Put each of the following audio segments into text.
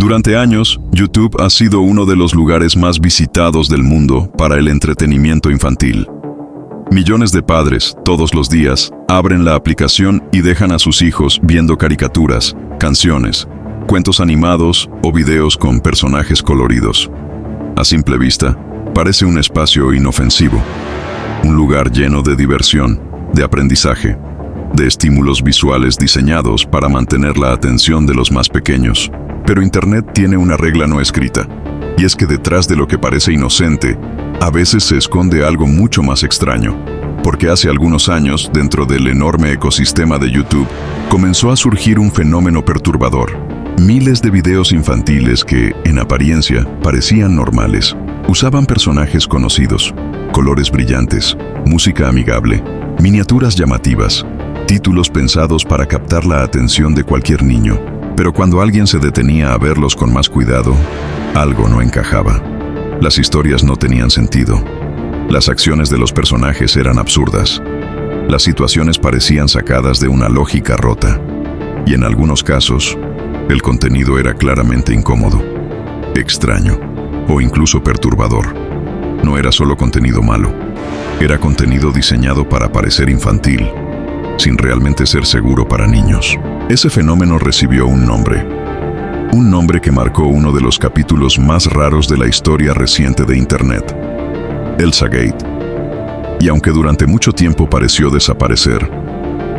Durante años, YouTube ha sido uno de los lugares más visitados del mundo para el entretenimiento infantil. Millones de padres, todos los días, abren la aplicación y dejan a sus hijos viendo caricaturas, canciones, cuentos animados o videos con personajes coloridos. A simple vista, parece un espacio inofensivo, un lugar lleno de diversión, de aprendizaje, de estímulos visuales diseñados para mantener la atención de los más pequeños. Pero Internet tiene una regla no escrita, y es que detrás de lo que parece inocente, a veces se esconde algo mucho más extraño, porque hace algunos años, dentro del enorme ecosistema de YouTube, comenzó a surgir un fenómeno perturbador. Miles de videos infantiles que, en apariencia, parecían normales, usaban personajes conocidos, colores brillantes, música amigable, miniaturas llamativas, títulos pensados para captar la atención de cualquier niño. Pero cuando alguien se detenía a verlos con más cuidado, algo no encajaba. Las historias no tenían sentido. Las acciones de los personajes eran absurdas. Las situaciones parecían sacadas de una lógica rota. Y en algunos casos, el contenido era claramente incómodo, extraño o incluso perturbador. No era solo contenido malo. Era contenido diseñado para parecer infantil, sin realmente ser seguro para niños. Ese fenómeno recibió un nombre que marcó uno de los capítulos más raros de la historia reciente de Internet, Elsagate. Y aunque durante mucho tiempo pareció desaparecer,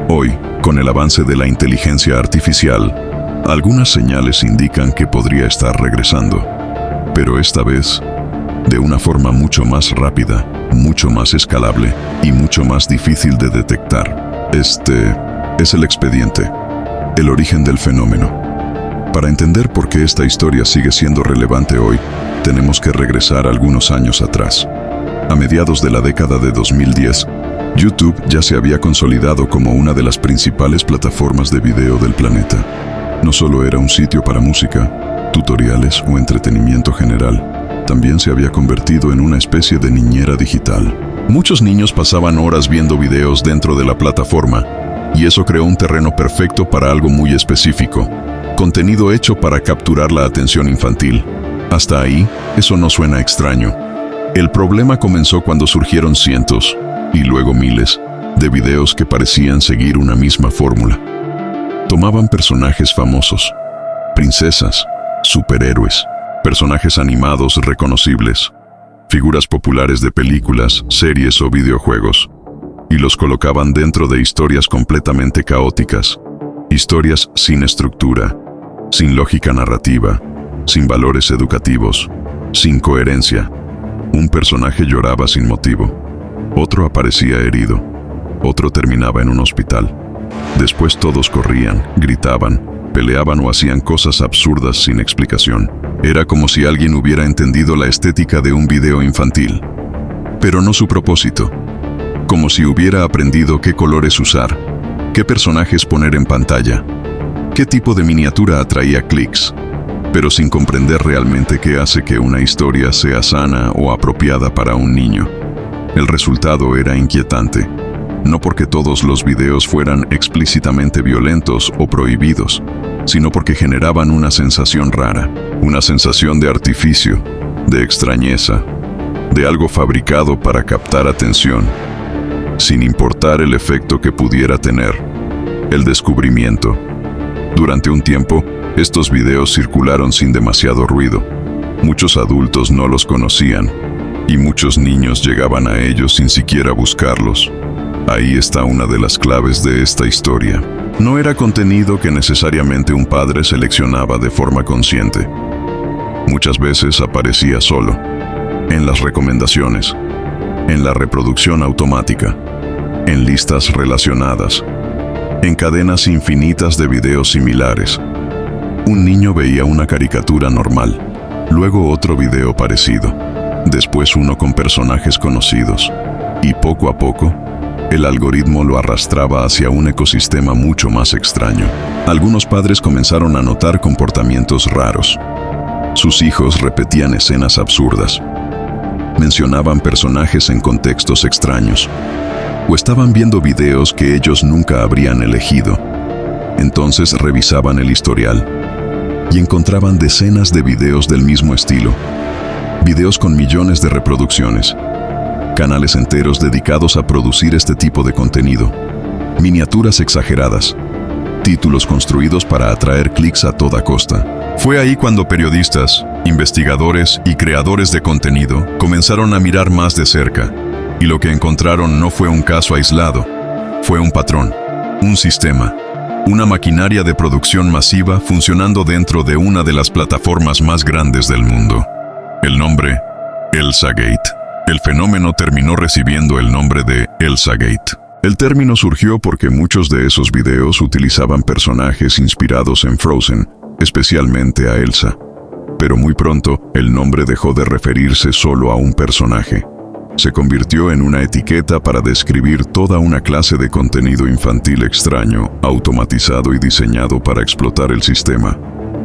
hoy, con el avance de la inteligencia artificial, algunas señales indican que podría estar regresando, pero esta vez, de una forma mucho más rápida, mucho más escalable y mucho más difícil de detectar. Este es el expediente. El origen del fenómeno. Para entender por qué esta historia sigue siendo relevante hoy, tenemos que regresar algunos años atrás. A mediados de la década de 2010, YouTube ya se había consolidado como una de las principales plataformas de video del planeta. No solo era un sitio para música, tutoriales o entretenimiento general, también se había convertido en una especie de niñera digital. Muchos niños pasaban horas viendo videos dentro de la plataforma, y eso creó un terreno perfecto para algo muy específico, contenido hecho para capturar la atención infantil. Hasta ahí, eso no suena extraño. El problema comenzó cuando surgieron cientos, y luego miles, de videos que parecían seguir una misma fórmula. Tomaban personajes famosos, princesas, superhéroes, personajes animados reconocibles, figuras populares de películas, series o videojuegos, y los colocaban dentro de historias completamente caóticas, historias sin estructura, sin lógica narrativa, sin valores educativos, sin coherencia. Un personaje lloraba sin motivo, otro aparecía herido, otro terminaba en un hospital. Después todos corrían, gritaban, peleaban o hacían cosas absurdas sin explicación. Era como si alguien hubiera entendido la estética de un video infantil, pero no su propósito. Como si hubiera aprendido qué colores usar, qué personajes poner en pantalla, qué tipo de miniatura atraía clics, pero sin comprender realmente qué hace que una historia sea sana o apropiada para un niño. El resultado era inquietante, no porque todos los videos fueran explícitamente violentos o prohibidos, sino porque generaban una sensación rara, una sensación de artificio, de extrañeza, de algo fabricado para captar atención, sin importar el efecto que pudiera tener. El descubrimiento. Durante un tiempo, estos videos circularon sin demasiado ruido. Muchos adultos no los conocían, y muchos niños llegaban a ellos sin siquiera buscarlos. Ahí está una de las claves de esta historia. No era contenido que necesariamente un padre seleccionaba de forma consciente. Muchas veces aparecía solo, en las recomendaciones, en la reproducción automática, en listas relacionadas, en cadenas infinitas de videos similares. Un niño veía una caricatura normal, luego otro video parecido, después uno con personajes conocidos, y poco a poco, el algoritmo lo arrastraba hacia un ecosistema mucho más extraño. Algunos padres comenzaron a notar comportamientos raros. Sus hijos repetían escenas absurdas, mencionaban personajes en contextos extraños, o estaban viendo videos que ellos nunca habrían elegido. Entonces revisaban el historial, y encontraban decenas de videos del mismo estilo. Videos con millones de reproducciones. Canales enteros dedicados a producir este tipo de contenido. Miniaturas exageradas. Títulos construidos para atraer clics a toda costa. Fue ahí cuando periodistas, investigadores y creadores de contenido comenzaron a mirar más de cerca, y lo que encontraron no fue un caso aislado, fue un patrón, un sistema, una maquinaria de producción masiva funcionando dentro de una de las plataformas más grandes del mundo. El nombre, ElsaGate. El fenómeno terminó recibiendo el nombre de ElsaGate. El término surgió porque muchos de esos videos utilizaban personajes inspirados en Frozen, especialmente a Elsa. Pero muy pronto, el nombre dejó de referirse solo a un personaje. Se convirtió en una etiqueta para describir toda una clase de contenido infantil extraño, automatizado y diseñado para explotar el sistema.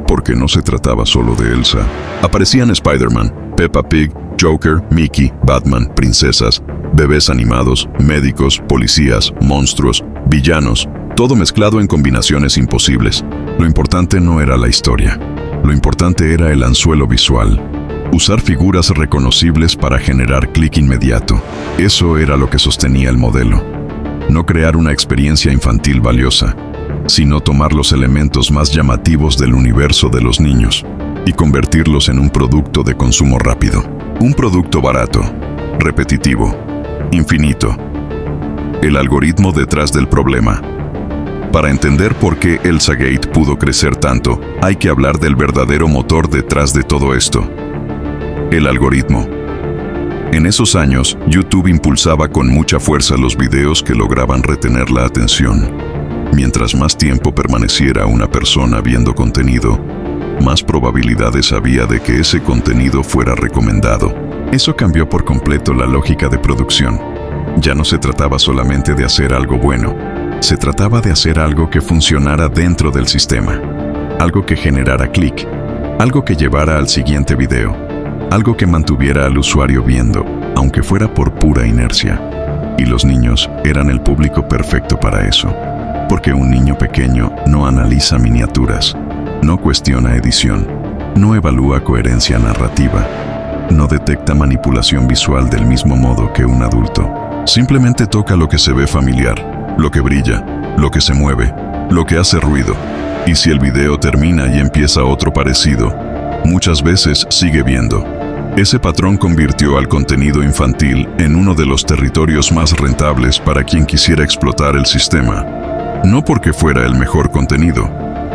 Porque no se trataba solo de Elsa. Aparecían Spider-Man, Peppa Pig, Joker, Mickey, Batman, princesas, bebés animados, médicos, policías, monstruos, villanos, todo mezclado en combinaciones imposibles. Lo importante no era la historia. Lo importante era el anzuelo visual. Usar figuras reconocibles para generar clic inmediato. Eso era lo que sostenía el modelo. No crear una experiencia infantil valiosa, sino tomar los elementos más llamativos del universo de los niños y convertirlos en un producto de consumo rápido. Un producto barato, repetitivo, infinito. El algoritmo detrás del problema. Para entender por qué ElsaGate pudo crecer tanto, hay que hablar del verdadero motor detrás de todo esto. El algoritmo. En esos años, YouTube impulsaba con mucha fuerza los videos que lograban retener la atención. Mientras más tiempo permaneciera una persona viendo contenido, más probabilidades había de que ese contenido fuera recomendado. Eso cambió por completo la lógica de producción. Ya no se trataba solamente de hacer algo bueno, se trataba de hacer algo que funcionara dentro del sistema, algo que generara clic, algo que llevara al siguiente video, algo que mantuviera al usuario viendo, aunque fuera por pura inercia. Y los niños eran el público perfecto para eso, porque un niño pequeño no analiza miniaturas, no cuestiona edición, no evalúa coherencia narrativa, no detecta manipulación visual del mismo modo que un adulto. Simplemente toca lo que se ve familiar, lo que brilla, lo que se mueve, lo que hace ruido. Y si el video termina y empieza otro parecido, muchas veces sigue viendo. Ese patrón convirtió al contenido infantil en uno de los territorios más rentables para quien quisiera explotar el sistema. No porque fuera el mejor contenido,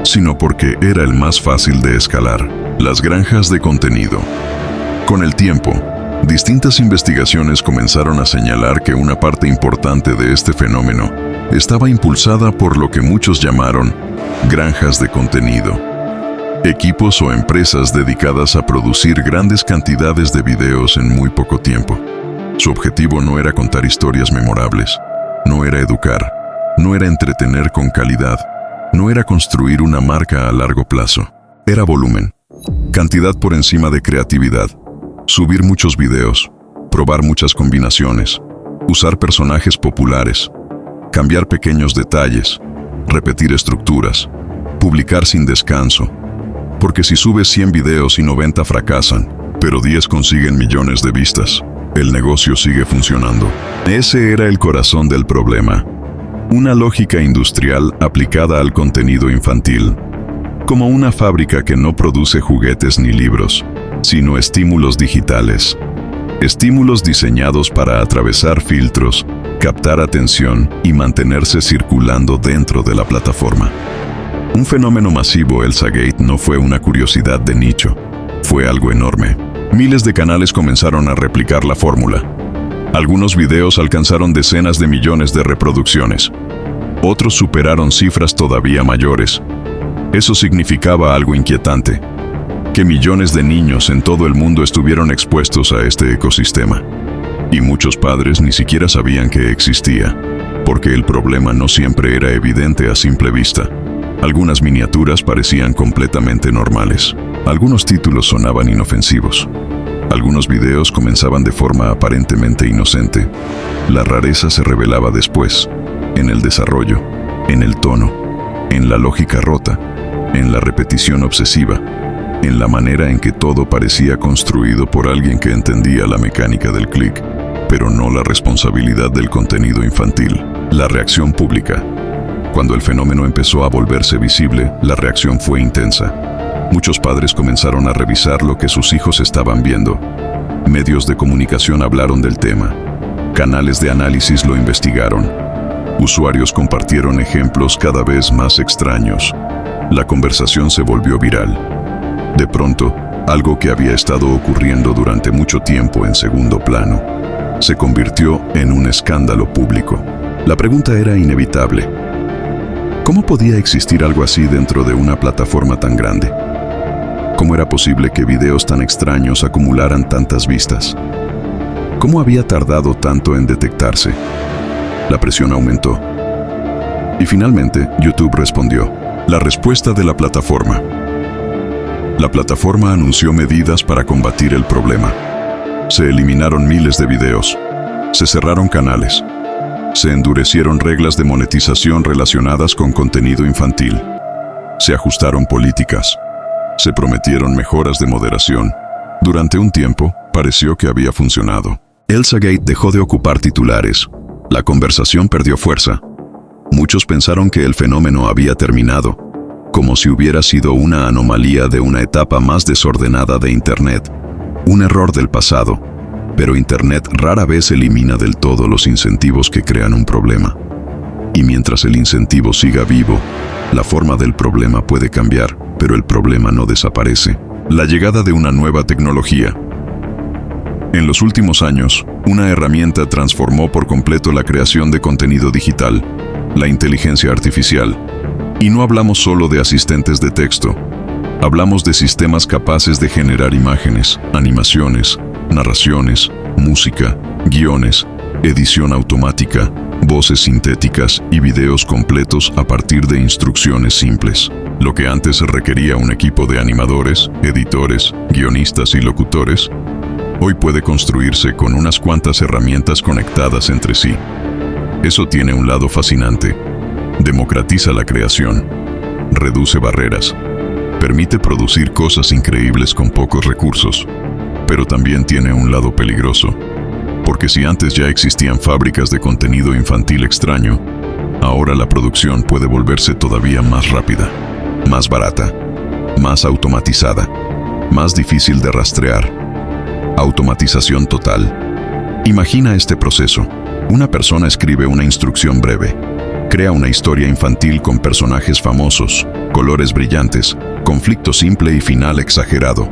sino porque era el más fácil de escalar. Las granjas de contenido. Con el tiempo, distintas investigaciones comenzaron a señalar que una parte importante de este fenómeno estaba impulsada por lo que muchos llamaron granjas de contenido. Equipos o empresas dedicadas a producir grandes cantidades de videos en muy poco tiempo. Su objetivo no era contar historias memorables, no era educar, no era entretener con calidad, no era construir una marca a largo plazo. Era volumen, cantidad por encima de creatividad. Subir muchos videos, probar muchas combinaciones, usar personajes populares, cambiar pequeños detalles, repetir estructuras, publicar sin descanso. Porque si subes 100 videos y 90 fracasan, pero 10 consiguen millones de vistas, el negocio sigue funcionando. Ese era el corazón del problema. Una lógica industrial aplicada al contenido infantil. Como una fábrica que no produce juguetes ni libros, sino estímulos digitales. Estímulos diseñados para atravesar filtros, captar atención y mantenerse circulando dentro de la plataforma. Un fenómeno masivo, ElsaGate no fue una curiosidad de nicho, fue algo enorme. Miles de canales comenzaron a replicar la fórmula. Algunos videos alcanzaron decenas de millones de reproducciones. Otros superaron cifras todavía mayores. Eso significaba algo inquietante, que millones de niños en todo el mundo estuvieron expuestos a este ecosistema. Y muchos padres ni siquiera sabían que existía, porque el problema no siempre era evidente a simple vista. Algunas miniaturas parecían completamente normales. Algunos títulos sonaban inofensivos. Algunos videos comenzaban de forma aparentemente inocente. La rareza se revelaba después, en el desarrollo, en el tono, en la lógica rota. en la repetición obsesiva, en la manera en que todo parecía construido por alguien que entendía la mecánica del clic, pero no la responsabilidad del contenido infantil. La reacción pública. Cuando el fenómeno empezó a volverse visible, la reacción fue intensa. Muchos padres comenzaron a revisar lo que sus hijos estaban viendo. Medios de comunicación hablaron del tema. Canales de análisis lo investigaron. Usuarios compartieron ejemplos cada vez más extraños. La conversación se volvió viral. De pronto, algo que había estado ocurriendo durante mucho tiempo en segundo plano se convirtió en un escándalo público. La pregunta era inevitable. ¿Cómo podía existir algo así dentro de una plataforma tan grande? ¿Cómo era posible que videos tan extraños acumularan tantas vistas? ¿Cómo había tardado tanto en detectarse? La presión aumentó. Y finalmente, YouTube respondió. La respuesta de la plataforma. La plataforma anunció medidas para combatir el problema. Se eliminaron miles de videos. Se cerraron canales. Se endurecieron reglas de monetización relacionadas con contenido infantil. Se ajustaron políticas. Se prometieron mejoras de moderación. Durante un tiempo, pareció que había funcionado. ElsaGate dejó de ocupar titulares. La conversación perdió fuerza. Muchos pensaron que el fenómeno había terminado, como si hubiera sido una anomalía de una etapa más desordenada de Internet, un error del pasado. Pero Internet rara vez elimina del todo los incentivos que crean un problema. Y mientras el incentivo siga vivo, la forma del problema puede cambiar, pero el problema no desaparece. La llegada de una nueva tecnología. En los últimos años, una herramienta transformó por completo la creación de contenido digital, la inteligencia artificial. Y no hablamos solo de asistentes de texto. Hablamos de sistemas capaces de generar imágenes, animaciones, narraciones, música, guiones, edición automática, voces sintéticas y videos completos a partir de instrucciones simples. Lo que antes requería un equipo de animadores, editores, guionistas y locutores, hoy puede construirse con unas cuantas herramientas conectadas entre sí. Eso tiene un lado fascinante. Democratiza la creación, reduce barreras, permite producir cosas increíbles con pocos recursos. Pero también tiene un lado peligroso, porque si antes ya existían fábricas de contenido infantil extraño, ahora la producción puede volverse todavía más rápida, más barata, más automatizada, más difícil de rastrear. Automatización total. Imagina este proceso. Una persona escribe una instrucción breve, crea una historia infantil con personajes famosos, colores brillantes, conflicto simple y final exagerado.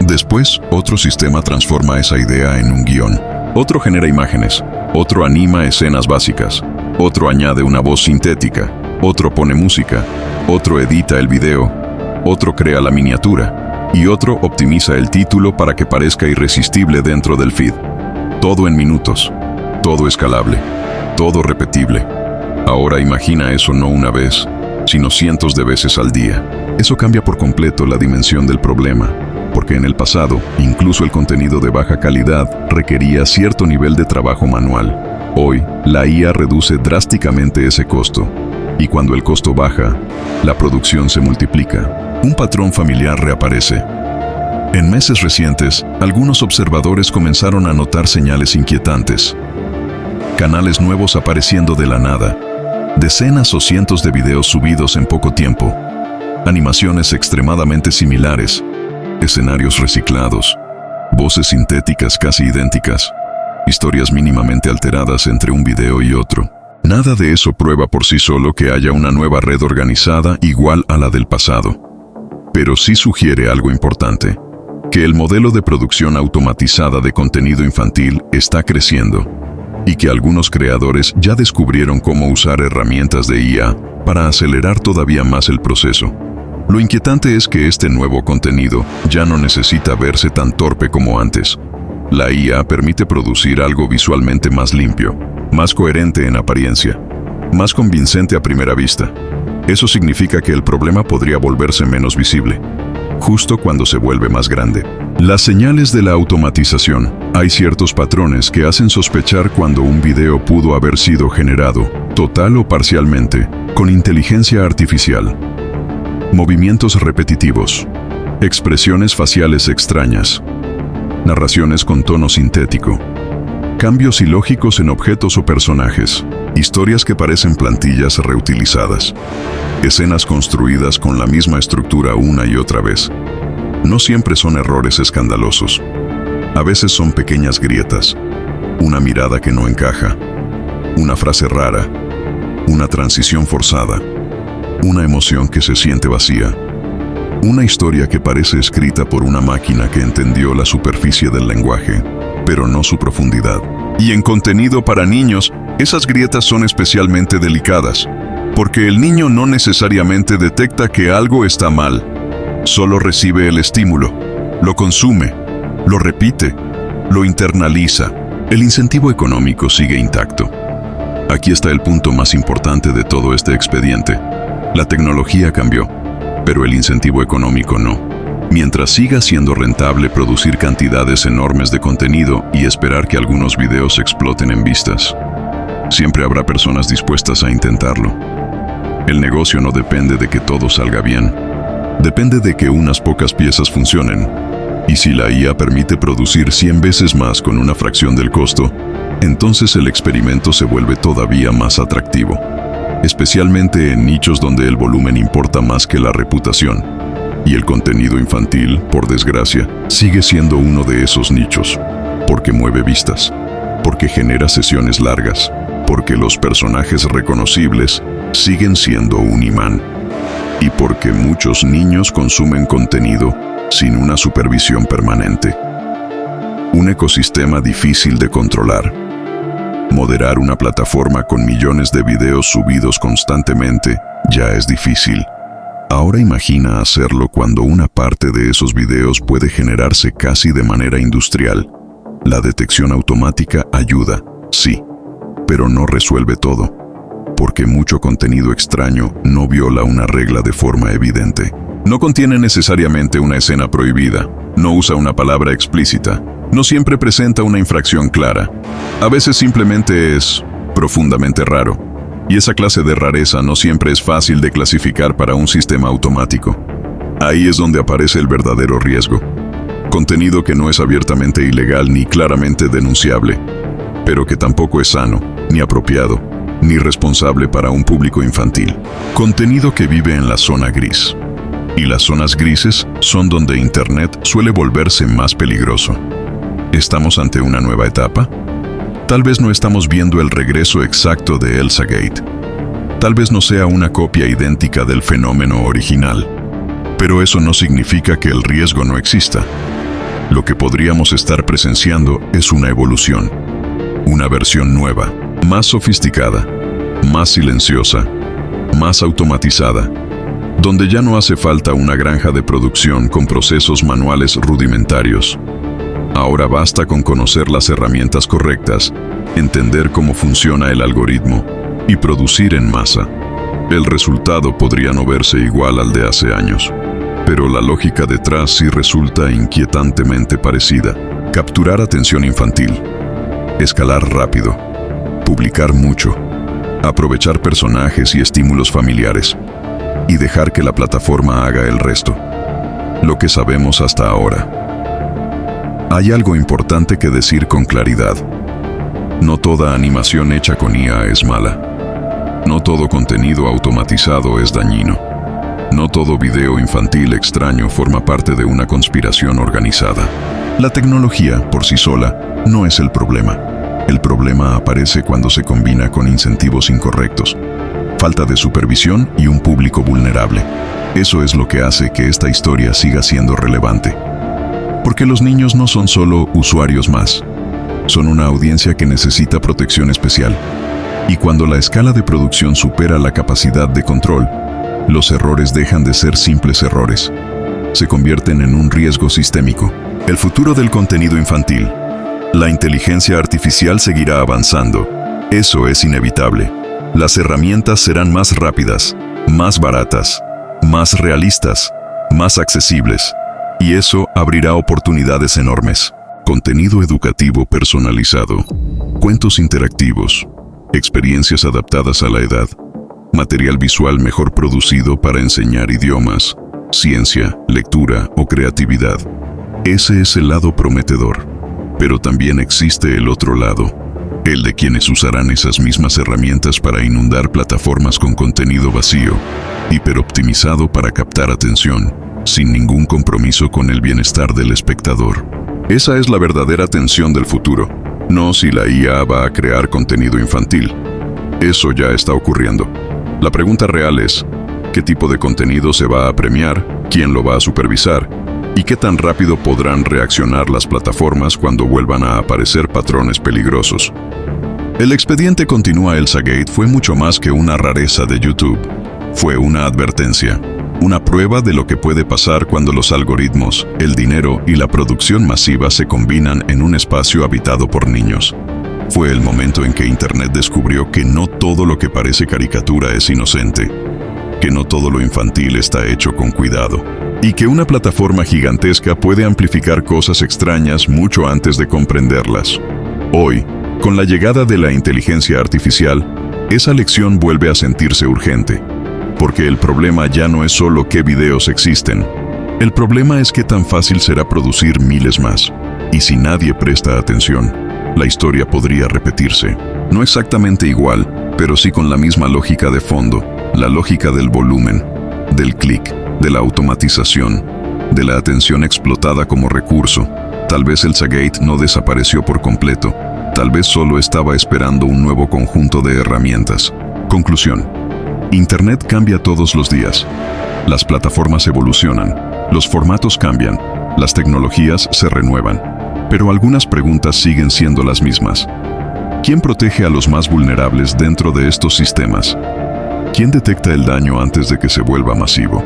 Después, otro sistema transforma esa idea en un guión. Otro genera imágenes, otro anima escenas básicas, otro añade una voz sintética, otro pone música, otro edita el video, otro crea la miniatura, y otro optimiza el título para que parezca irresistible dentro del feed. Todo en minutos, todo escalable, todo repetible. Ahora imagina eso no una vez, sino cientos de veces al día. Eso cambia por completo la dimensión del problema, porque en el pasado, incluso el contenido de baja calidad requería cierto nivel de trabajo manual. Hoy, la IA reduce drásticamente ese costo, y cuando el costo baja, la producción se multiplica. Un patrón familiar reaparece. En meses recientes, algunos observadores comenzaron a notar señales inquietantes. Canales nuevos apareciendo de la nada, decenas o cientos de videos subidos en poco tiempo, animaciones extremadamente similares, escenarios reciclados, voces sintéticas casi idénticas, historias mínimamente alteradas entre un video y otro. Nada de eso prueba por sí solo que haya una nueva red organizada igual a la del pasado. Pero sí sugiere algo importante, que el modelo de producción automatizada de contenido infantil está creciendo, y que algunos creadores ya descubrieron cómo usar herramientas de IA para acelerar todavía más el proceso. Lo inquietante es que este nuevo contenido ya no necesita verse tan torpe como antes. La IA permite producir algo visualmente más limpio, más coherente en apariencia, más convincente a primera vista. Eso significa que el problema podría volverse menos visible, justo cuando se vuelve más grande. Las señales de la automatización. Hay ciertos patrones que hacen sospechar cuando un video pudo haber sido generado, total o parcialmente, con inteligencia artificial. movimientos repetitivos, expresiones faciales extrañas, narraciones con tono sintético, cambios ilógicos en objetos o personajes, historias que parecen plantillas reutilizadas, escenas construidas con la misma estructura una y otra vez. No siempre son errores escandalosos. A veces son pequeñas grietas, una mirada que no encaja, una frase rara, una transición forzada, una emoción que se siente vacía, una historia que parece escrita por una máquina que entendió la superficie del lenguaje, pero no su profundidad. Y en contenido para niños, esas grietas son especialmente delicadas, porque el niño no necesariamente detecta que algo está mal, solo recibe el estímulo, lo consume, lo repite, lo internaliza. El incentivo económico sigue intacto. Aquí está el punto más importante de todo este expediente. La tecnología cambió, pero el incentivo económico no. Mientras siga siendo rentable producir cantidades enormes de contenido y esperar que algunos videos exploten en vistas, siempre habrá personas dispuestas a intentarlo. El negocio no depende de que todo salga bien. Depende de que unas pocas piezas funcionen. Y si la IA permite producir 100 veces más con una fracción del costo, entonces el experimento se vuelve todavía más atractivo, especialmente en nichos donde el volumen importa más que la reputación. Y el contenido infantil, por desgracia, sigue siendo uno de esos nichos, porque mueve vistas, porque genera sesiones largas, porque los personajes reconocibles siguen siendo un imán, y porque muchos niños consumen contenido sin una supervisión permanente. Un ecosistema difícil de controlar. Moderar una plataforma con millones de videos subidos constantemente ya es difícil. Ahora imagina hacerlo cuando una parte de esos videos puede generarse casi de manera industrial. La detección automática ayuda, sí, pero no resuelve todo, porque mucho contenido extraño no viola una regla de forma evidente. No contiene necesariamente una escena prohibida, no usa una palabra explícita, no siempre presenta una infracción clara. A veces simplemente es profundamente raro. Y esa clase de rareza no siempre es fácil de clasificar para un sistema automático. Ahí es donde aparece el verdadero riesgo. Contenido que no es abiertamente ilegal ni claramente denunciable, pero que tampoco es sano, ni apropiado, ni responsable para un público infantil. Contenido que vive en la zona gris. Y las zonas grises son donde Internet suele volverse más peligroso. ¿Estamos ante una nueva etapa? Tal vez no estamos viendo el regreso exacto de ElsaGate. Tal vez no sea una copia idéntica del fenómeno original. Pero eso no significa que el riesgo no exista. Lo que podríamos estar presenciando es una evolución. Una versión nueva, más sofisticada, más silenciosa, más automatizada, donde ya no hace falta una granja de producción con procesos manuales rudimentarios. Ahora basta con conocer las herramientas correctas, entender cómo funciona el algoritmo y producir en masa. El resultado podría no verse igual al de hace años, pero la lógica detrás sí resulta inquietantemente parecida. Capturar atención infantil, escalar rápido, publicar mucho, aprovechar personajes y estímulos familiares, y dejar que la plataforma haga el resto. Lo que sabemos hasta ahora. Hay algo importante que decir con claridad. No toda animación hecha con IA es mala. No todo contenido automatizado es dañino. No todo video infantil extraño forma parte de una conspiración organizada. La tecnología, por sí sola, no es el problema. El problema aparece cuando se combina con incentivos incorrectos, falta de supervisión y un público vulnerable. Eso es lo que hace que esta historia siga siendo relevante. Porque los niños no son solo usuarios más. Son una audiencia que necesita protección especial. Y cuando la escala de producción supera la capacidad de control, los errores dejan de ser simples errores. Se convierten en un riesgo sistémico. El futuro del contenido infantil. La inteligencia artificial seguirá avanzando. Eso es inevitable. Las herramientas serán más rápidas, más baratas, más realistas, más accesibles. Y eso abrirá oportunidades enormes. Contenido educativo personalizado, cuentos interactivos, experiencias adaptadas a la edad, material visual mejor producido para enseñar idiomas, ciencia, lectura o creatividad. Ese es el lado prometedor. Pero también existe el otro lado, el de quienes usarán esas mismas herramientas para inundar plataformas con contenido vacío, hiperoptimizado para captar atención, sin ningún compromiso con el bienestar del espectador. Esa es la verdadera tensión del futuro, no si la IA va a crear contenido infantil. Eso ya está ocurriendo. La pregunta real es, ¿qué tipo de contenido se va a premiar? ¿Quién lo va a supervisar? ¿Y qué tan rápido podrán reaccionar las plataformas cuando vuelvan a aparecer patrones peligrosos? El expediente Continúa ElsaGate fue mucho más que una rareza de YouTube. Fue una advertencia, una prueba de lo que puede pasar cuando los algoritmos, el dinero y la producción masiva se combinan en un espacio habitado por niños. Fue el momento en que Internet descubrió que no todo lo que parece caricatura es inocente, que no todo lo infantil está hecho con cuidado, y que una plataforma gigantesca puede amplificar cosas extrañas mucho antes de comprenderlas. Hoy, con la llegada de la inteligencia artificial, esa lección vuelve a sentirse urgente, porque el problema ya no es solo qué videos existen. El problema es qué tan fácil será producir miles más. Y si nadie presta atención, la historia podría repetirse. No exactamente igual, pero sí con la misma lógica de fondo, la lógica del volumen, del clic, de la automatización, de la atención explotada como recurso. Tal vez ElsaGate no desapareció por completo, tal vez solo estaba esperando un nuevo conjunto de herramientas. Conclusión. Internet cambia todos los días. Las plataformas evolucionan, los formatos cambian, las tecnologías se renuevan, pero algunas preguntas siguen siendo las mismas. ¿Quién protege a los más vulnerables dentro de estos sistemas? ¿Quién detecta el daño antes de que se vuelva masivo?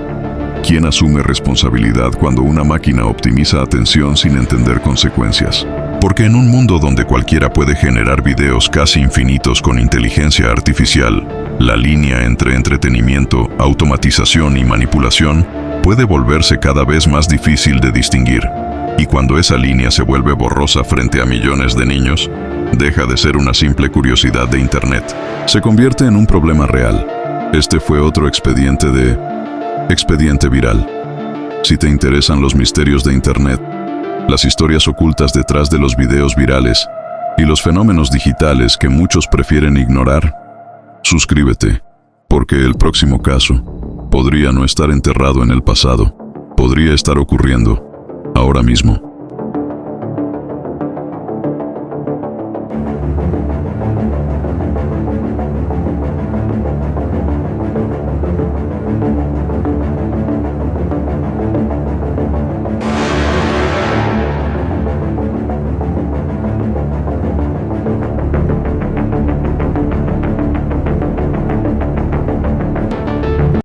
¿Quién asume responsabilidad cuando una máquina optimiza atención sin entender consecuencias? Porque en un mundo donde cualquiera puede generar videos casi infinitos con inteligencia artificial, la línea entre entretenimiento, automatización y manipulación puede volverse cada vez más difícil de distinguir. Y cuando esa línea se vuelve borrosa frente a millones de niños, deja de ser una simple curiosidad de Internet. Se convierte en un problema real. Este fue otro expediente de Expediente Viral. Si te interesan los misterios de Internet, las historias ocultas detrás de los videos virales y los fenómenos digitales que muchos prefieren ignorar, suscríbete, porque el próximo caso podría no estar enterrado en el pasado, podría estar ocurriendo ahora mismo.